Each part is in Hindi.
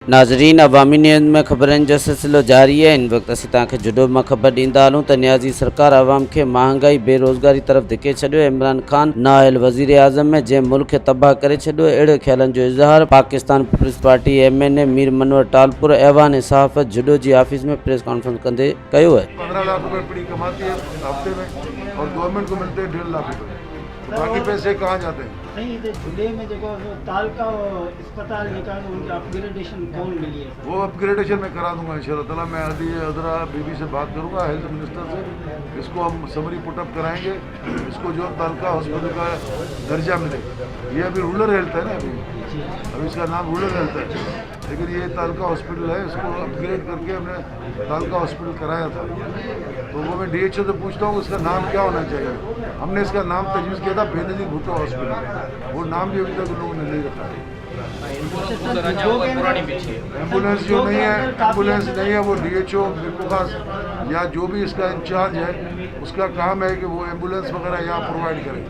नाज़रीन अवामी न्यूज़ में ख़बरनि जो सिलसिलो जारी है। इन वक्त असीं तव्हांखे जुडो मां ख़बर ॾींदा हलूं त न्याज़ी सरकार आवाम खे महांगाई बेरोज़गारी तरफ़ धिके छॾियो। इमरान खान नाअहल वज़ीर आज़म में जंहिं मुल्क खे तबाह करे छॾियो, अहिड़े ख़्यालनि जो इज़हार Pakistan Peoples Party MNA Mir Manwar Talpur ऐवान सहाफ़त जुडो जी ऑफिस में प्रेस कॉन्फ्रेंस कंदे कयो है। 15 लाख रुपए पीढ़ी कमाती है हफ्ते में और गवर्नमेंट को मिलते हैं 1.5 लाख रुपए। तो बाकी पैसे कहाँ जाते हैं? नहीं तो जुले में जो तालका अस्पताल निकाल उनकी अपग्रेडेशन कौन मिली है? वो अपग्रेडेशन में करा दूंगा इंशाल्लाह ताला। मैं अदी अदरा बीबी से बात करूंगा, हेल्थ मिनिस्टर से। इसको हम समरी पुटअप कराएंगे, इसको जो तालका हॉस्पिटल का दर्जा मिले। ये अभी रूरल हेल्थ है ना, अभी इसका नाम रूरल हेल्थ है, लेकिन ये तालका हॉस्पिटल है। इसको अपग्रेड करके हमने तालका हॉस्पिटल कराया था। तो वो मैं DHO से पूछता हूँ इसका नाम क्या होना चाहिए। हमने इसका नाम तजवीज़ किया था बेनज़ीर भुट्टो हॉस्पिटल, वो नाम भी अभी तक लोगों ने नहीं रखा है। एम्बुलेंस जो नहीं है, एम्बुलेंस नहीं है, वो DHO खास या जो भी इसका इंचार्ज है उसका काम है कि वो एम्बुलेंस वगैरह यहाँ प्रोवाइड करे।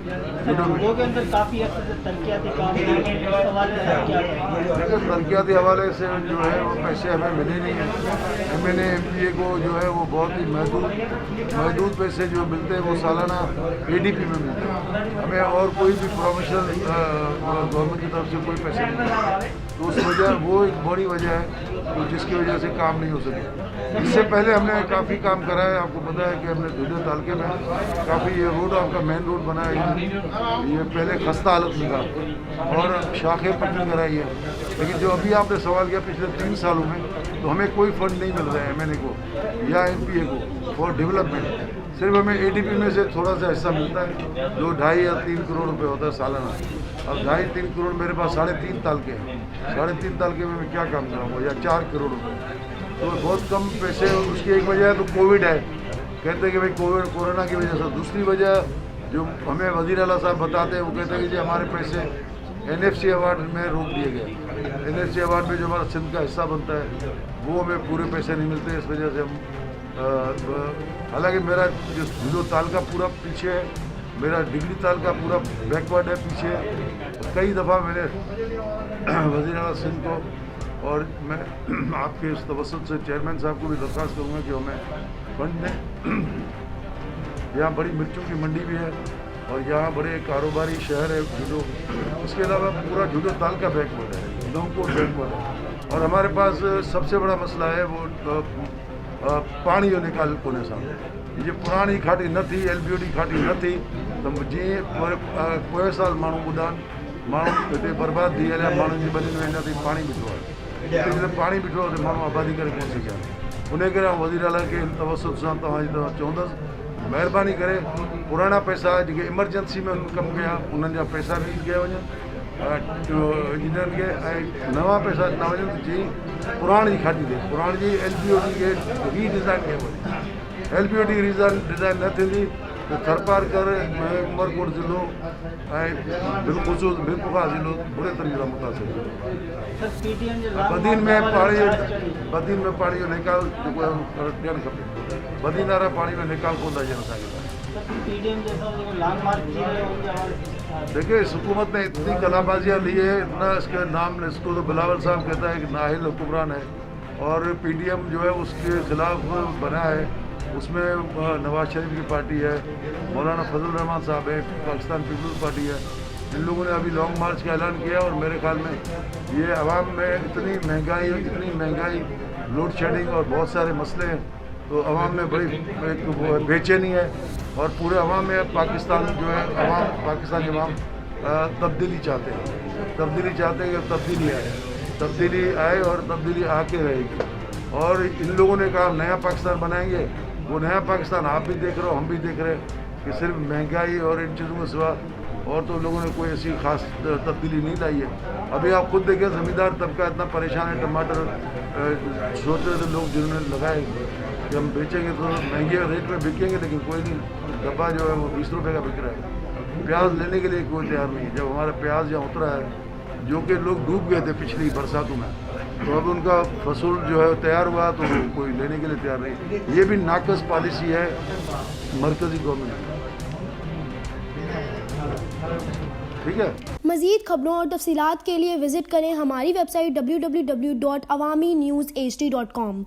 तरक्याती हवाले से जो है वो पैसे हमें मिले नहीं हैं। MNA MPA को जो है वो बहुत ही महदूद पैसे जो मिलते हैं वो सालाना ADP में मिलते हैं। हमें और कोई भी प्रोफेशनल गवर्नमेंट की तरफ से कोई पैसे नहीं मिलते। तो उस वजह वो एक बड़ी वजह है तो जिसकी वजह से काम नहीं हो सके। इससे पहले हमने काफ़ी काम करा है। आपको पता है कि हमने जुडो तालके में काफ़ी ये रोड आपका मेन रोड बनाया है। ये पहले खस्ता हालत में था और शाखें पटनी कराई है। लेकिन जो अभी आपने सवाल किया पिछले 3 सालों में, तो हमें कोई फंड नहीं मिल रहा है MNA को या MPA को फॉर डेवलपमेंट। सिर्फ हमें ADP में से थोड़ा सा हिस्सा मिलता है जो 2.5 या 3 करोड़ रुपए होता है सालाना। अब 2.5-3 करोड़ मेरे पास 3.5 तालके हैं। 3.5 तालके में मैं क्या काम कराऊंगा, या 4 करोड़ रुपए, तो बहुत कम पैसे। उसकी एक वजह तो कोविड है, कहते हैं कि भाई कोरोना की वजह से। दूसरी वजह जो हमें वज़ीर आला साहब बताते हैं, वो कहते हैं कि जी हमारे पैसे NFC अवार्ड में रोक दिए गए। NFC अवार्ड में जो हमारा सिंध का हिस्सा बनता है वो हमें पूरे पैसे नहीं मिलते। इस वजह से हम हालांकि मेरा जो जुडो तालका पूरा पीछे है, मेरा डिग्री तालका पूरा बैकवर्ड है, पीछे है। कई दफ़ा मैंने वज़ीर आला सिंध को और मैं आपके इस तवसत से चेयरमैन साहब को भी दरख्वास्त करूँगा कि हमें फंड दें। यहाँ बड़ी मिर्चों की मंडी भी है और यहाँ बड़े कारोबारी शहर है जुडो। इसके अलावा पूरा जुडो तालका बैकवर्ड है, लौंगकोट बैकवर्ड है। और हमारे पास सबसे बड़ा मसला है वो पानी जो निकाल कोने सां। ये पुरानी खाटी न थी, LBOD खाटी न थी, तो जीअं पोएं साल माण्हू ॿुधान माण्हू हिते बर्बाद थी हलिया। माण्हुनि जी ॿनियुनि में हिन ते पाणी बीठो आहे। जॾहिं पाणी बीठो आहे त माण्हू आबादी करे कोन सघिया। उन करे वज़ीर आला खे इन तवसत सां तव्हांजी तरफ़ चवंदुसि महिरबानी करे पुराना पैसा जेके इमरजेंसी में कमु कया उन्हनि जा पैसा रिलीज़ कया वञनि इंजीनियर खे, ऐं नवां पैसा न वञनि जीअं पुराणी खाटी थिए। पुराणी जी LBOD खे रीडिज़ाइन कयो वञे। LBOD डिज़ाइन न थींदी तो थरपारकर उमरकोट ज़िलो ऐं बिलख़ुसूस बिलकुफ़ा ज़िलो बुरे तरीक़े सां मुतासिर। बदीन में पाणी जो निकाल जेको आहे ॾियणु खपे। बदीन वारा पाणी में निकाल कोन था ॾियनि असांखे। देखिए इस हुकूमत ने इतनी कलाबाजियाँ ली है, इतना इसका नाम इसको तो बिलावल साहब कहता है कि नाहिल हुक्मरान है, और PDM जो है उसके खिलाफ बना है। उसमें नवाज शरीफ की पार्टी है, मौलाना फजल रहमान साहब है, पाकिस्तान पीपल्स पार्टी है। इन लोगों ने अभी लॉन्ग मार्च का ऐलान किया और मेरे ख्याल में ये अवाम में इतनी महंगाई, लोड शेडिंग और बहुत सारे मसले हैं, तो अवाम में बड़ी एक वो है बेचैनी है। और पूरे अवाम में पाकिस्तान जो है पाकिस्तान के अवाम तब्दीली चाहते हैं कि तब्दीली आए और तब्दीली आके रहेगी। और इन लोगों ने कहा नया पाकिस्तान बनाएंगे। वो नया पाकिस्तान आप भी देख रहे हो, हम भी देख रहे हैं कि सिर्फ महंगाई और इन चीज़ों के सिवा और तो लोगों ने कोई ऐसी खास तब्दीली नहीं लाई है। अभी आप खुद देखें ज़मींदार तबका इतना परेशान है। टमाटर सोच रहे थे लोग जिन्होंने लगाए कि हम बेचेंगे तो महंगे रेट में बिकेंगे, लेकिन कोई नहीं। डब्बा जो है वो 20 रुपये का बिक रहा है। प्याज लेने के लिए कोई तैयार नहीं है। जब हमारा प्याज यहाँ उतरा है जो कि लोग डूब गए थे पिछली बरसातों में, तो अब उनका फसल जो है तैयार हुआ तो कोई लेने के लिए तैयार नहीं। ये भी नाकस पॉलिसी है मरकज़ी गवर्नमेंट की। ठीक है। मज़ीद खबरों और तफसीलात के लिए विजिट करें हमारी वेबसाइट www.awamiNewsHD.com।